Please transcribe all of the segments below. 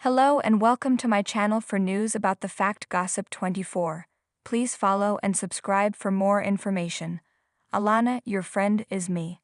Hello and welcome to my channel for news about the Fact Gossip 24. Please follow and subscribe for more information. Alana, your friend, is me.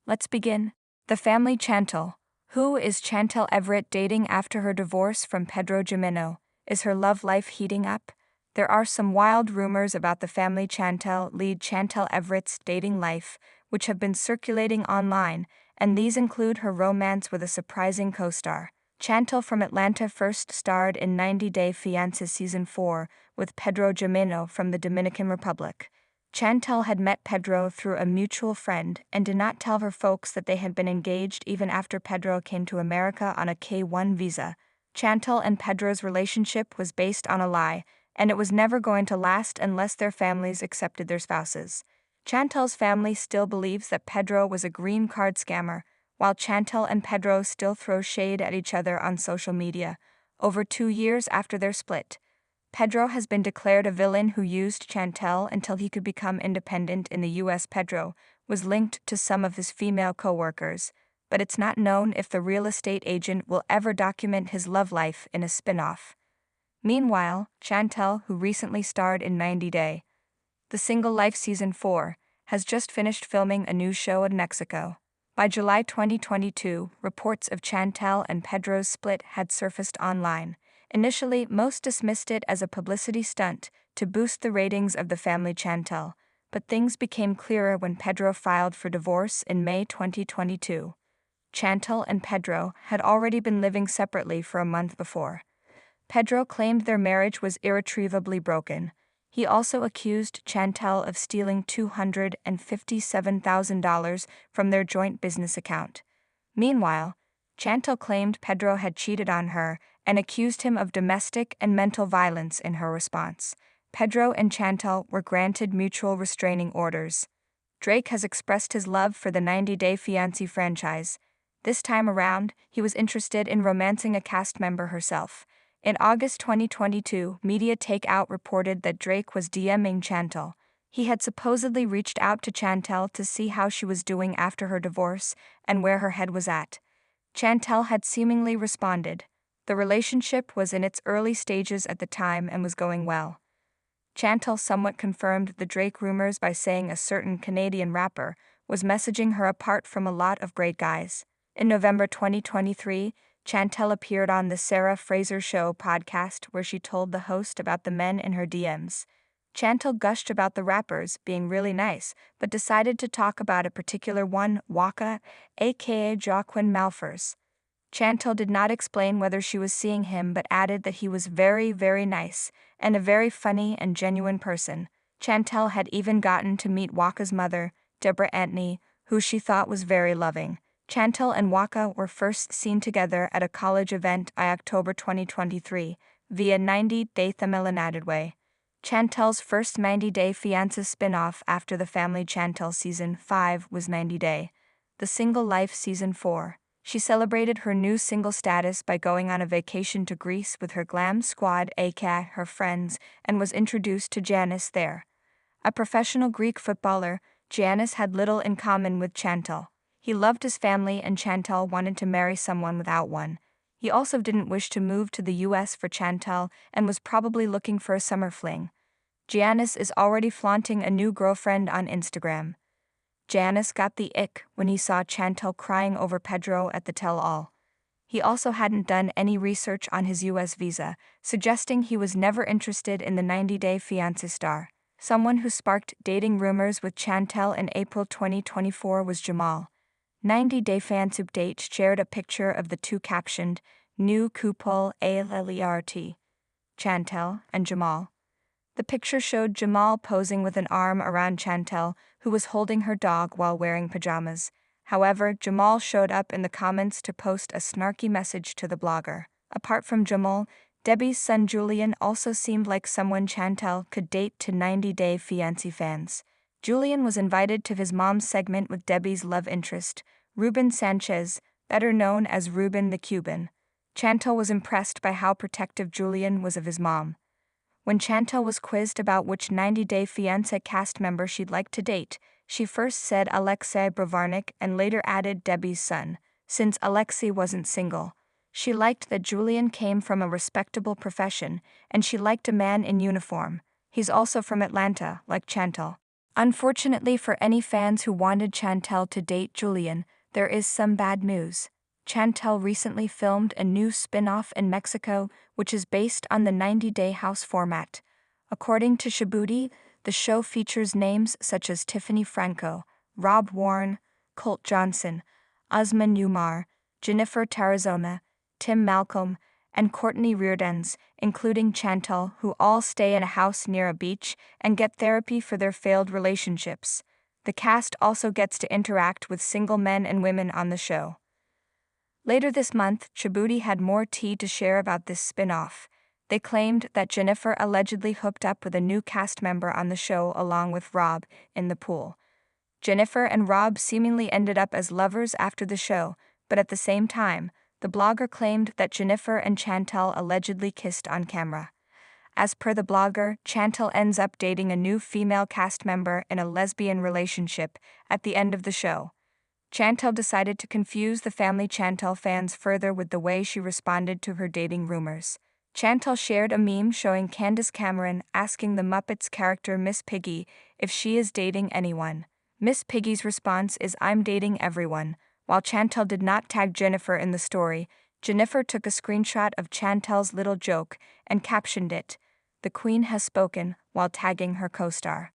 Let's begin. The family Chantel. Who is Chantel Everett dating after her divorce from Pedro Jimeno? Is her love life heating up? There are some wild rumors about the family Chantel lead Chantel Everett's dating life, which have been circulating online, and these include her romance with a surprising co-star. Chantel from Atlanta first starred in 90 Day Fiancé Season 4 with Pedro Jimeno from the Dominican Republic. Chantel had met Pedro through a mutual friend and did not tell her folks that they had been engaged even after Pedro came to America on a K-1 visa. Chantel and Pedro's relationship was based on a lie, and it was never going to last unless their families accepted their spouses. Chantel's family still believes that Pedro was a green card scammer, while Chantel and Pedro still throw shade at each other on social media. Over 2 years after their split, Pedro has been declared a villain who used Chantel until he could become independent in the U.S. Pedro was linked to some of his female co-workers, but it's not known if the real estate agent will ever document his love life in a spin-off. Meanwhile, Chantel, who recently starred in 90 Day, The Single Life Season 4, has just finished filming a new show in Mexico. By July 2022, reports of Chantel and Pedro's split had surfaced online. Initially, most dismissed it as a publicity stunt to boost the ratings of the family Chantel, but things became clearer when Pedro filed for divorce in May 2022. Chantel and Pedro had already been living separately for a month before. Pedro claimed their marriage was irretrievably broken. He also accused Chantel of stealing $257,000 from their joint business account. Meanwhile, Chantel claimed Pedro had cheated on her and accused him of domestic and mental violence in her response. Pedro and Chantel were granted mutual restraining orders. Drake has expressed his love for the 90 Day Fiancé franchise. This time around, he was interested in romancing a cast member herself. In August 2022, Media Takeout reported that Drake was DMing Chantel. He had supposedly reached out to Chantel to see how she was doing after her divorce and where her head was at. Chantel had seemingly responded. The relationship was in its early stages at the time and was going well. Chantel somewhat confirmed the Drake rumors by saying a certain Canadian rapper was messaging her apart from a lot of great guys. In November 2023, Chantel appeared on the Sarah Fraser Show podcast where she told the host about the men in her DMs. Chantel gushed about the rappers being really nice, but decided to talk about a particular one, Waka, aka Joaquin Malfers. Chantel did not explain whether she was seeing him but added that he was very, very nice and a very funny and genuine person. Chantel had even gotten to meet Waka's mother, Deborah Antony, who she thought was very loving. Chantel and Waka were first seen together at a college event in October 2023 via 90 Day Thamilinaded Way. Chantel's first 90 Day Fiancé spin-off after the family Chantel Season 5 was 90 Day, The Single Life Season 4. She celebrated her new single status by going on a vacation to Greece with her glam squad aka her friends and was introduced to Giannis there. A professional Greek footballer, Giannis had little in common with Chantel. He loved his family and Chantel wanted to marry someone without one. He also didn't wish to move to the US for Chantel and was probably looking for a summer fling. Giannis is already flaunting a new girlfriend on Instagram. Giannis got the ick when he saw Chantel crying over Pedro at the tell-all. He also hadn't done any research on his US visa, suggesting he was never interested in the 90 Day Fiancé star. Someone who sparked dating rumors with Chantel in April 2024 was Jamal. 90 Day Fiancé update shared a picture of the two captioned, New Couple ALERT, Chantel and Jamal. The picture showed Jamal posing with an arm around Chantel, who was holding her dog while wearing pajamas. However, Jamal showed up in the comments to post a snarky message to the blogger. Apart from Jamal, Debbie's son Julian also seemed like someone Chantel could date to 90 Day Fiancé fans. Julian was invited to his mom's segment with Debbie's love interest, Ruben Sanchez, better known as Ruben the Cuban. Chantel was impressed by how protective Julian was of his mom. When Chantel was quizzed about which 90 Day Fiancé cast member she'd like to date, she first said Alexei Bravarnik and later added Debbie's son, since Alexei wasn't single. She liked that Julian came from a respectable profession, and she liked a man in uniform. He's also from Atlanta, like Chantel. Unfortunately for any fans who wanted Chantel to date Julian, there is some bad news. Chantel recently filmed a new spin-off in Mexico, which is based on the 90-Day House format. According to Shibuti, the show features names such as Tiffany Franco, Rob Warren, Colt Johnson, Osman Umar, Jennifer Tarazona, Tim Malcolm, and Courtney Reardons, including Chantel, who all stay in a house near a beach and get therapy for their failed relationships. The cast also gets to interact with single men and women on the show. Later this month, Shibuti had more tea to share about this spin-off. They claimed that Jennifer allegedly hooked up with a new cast member on the show along with Rob in the pool. Jennifer and Rob seemingly ended up as lovers after the show, but at the same time, the blogger claimed that Jennifer and Chantel allegedly kissed on camera. As per the blogger, Chantel ends up dating a new female cast member in a lesbian relationship at the end of the show. Chantel decided to confuse the family Chantel fans further with the way she responded to her dating rumors. Chantel shared a meme showing Candace Cameron asking the Muppets character Miss Piggy if she is dating anyone. Miss Piggy's response is "I'm dating everyone." While Chantel did not tag Jennifer in the story, Jennifer took a screenshot of Chantel's little joke and captioned it, "The Queen has spoken," while tagging her co-star.